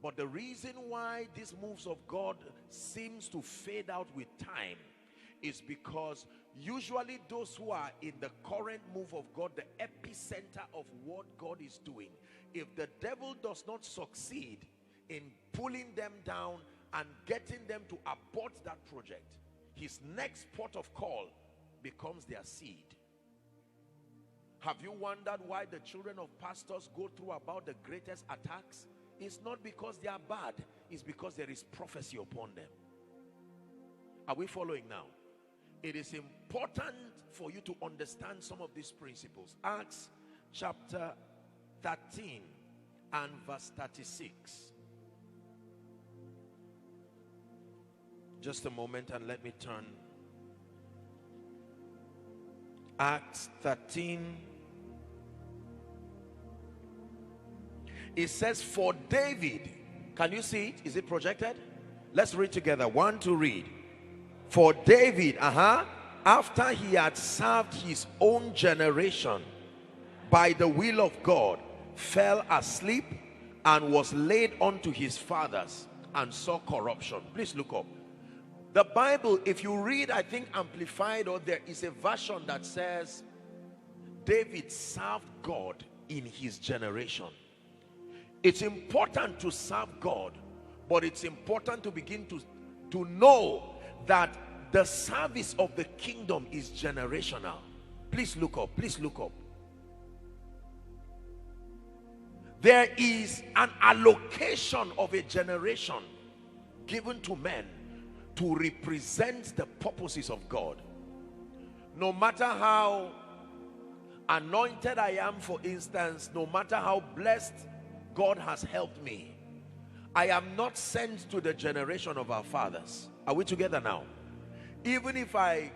But the reason why these moves of God seems to fade out with time is because usually those who are in the current move of God, the epicenter of what God is doing, if the devil does not succeed in pulling them down and getting them to abort that project, his next port of call becomes their seed. Have you wondered why the children of pastors go through about the greatest attacks? It's not because they are bad, it's because there is prophecy upon them. Are we following now? It is important for you to understand some of these principles. Acts chapter 13 and verse 36. Just a moment and let me turn. Acts 13. It says, for David. Can you see it? Is it projected? Let's read together. 1, 2, read. For David, after he had served his own generation by the will of God, fell asleep and was laid unto his fathers and saw corruption. Please look up. The Bible, if you read, I think Amplified, or there is a version that says David served God in his generation. It's important to serve God, but it's important to begin to know that the service of the kingdom is generational. Please look up. Please look up. There is an allocation of a generation given to men to represent the purposes of God. No matter how anointed I am, for instance, no matter how blessed God has helped me, I am not sent to the generation of our fathers. Are we together now? Even if I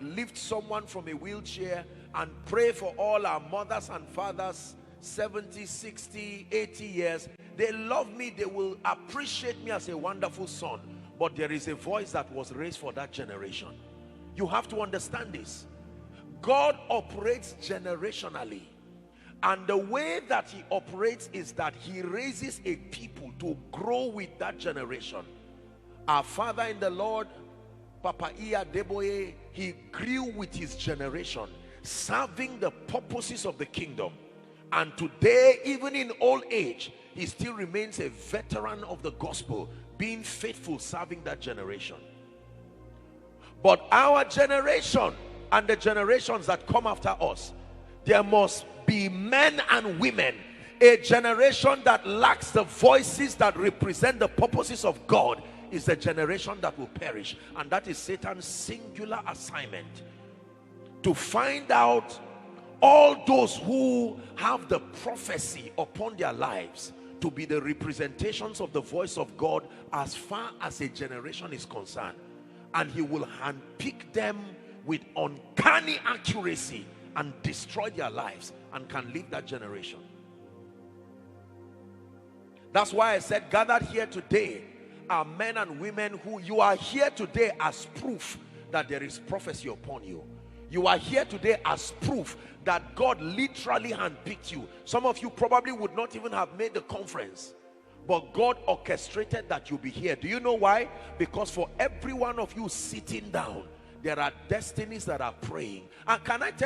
lift someone from a wheelchair and pray for all our mothers and fathers, 70, 60, 80 years, they love me, they will appreciate me as a wonderful son, but there is a voice that was raised for that generation. You have to understand this. God operates generationally, and the way that he operates is that he raises a people to grow with that generation. Our father in the Lord, Papa Iya Deboye, he grew with his generation, serving the purposes of the kingdom. And today, even in old age, he still remains a veteran of the gospel, being faithful, serving that generation. But our generation and the generations that come after us, there must be men and women, a generation that lacks the voices that represent the purposes of God is a generation that will perish. And that is Satan's singular assignment, to find out all those who have the prophecy upon their lives to be the representations of the voice of God as far as a generation is concerned. And he will handpick them with uncanny accuracy and destroy their lives and can leave that generation. That's why I said, gathered here today are men and women who, you are here today as proof that there is prophecy upon you. You are here today as proof that God literally handpicked you. Some of you probably would not even have made the conference, but God orchestrated that you be here. Do you know why? Because for every one of you sitting down, there are destinies that are praying. And can I tell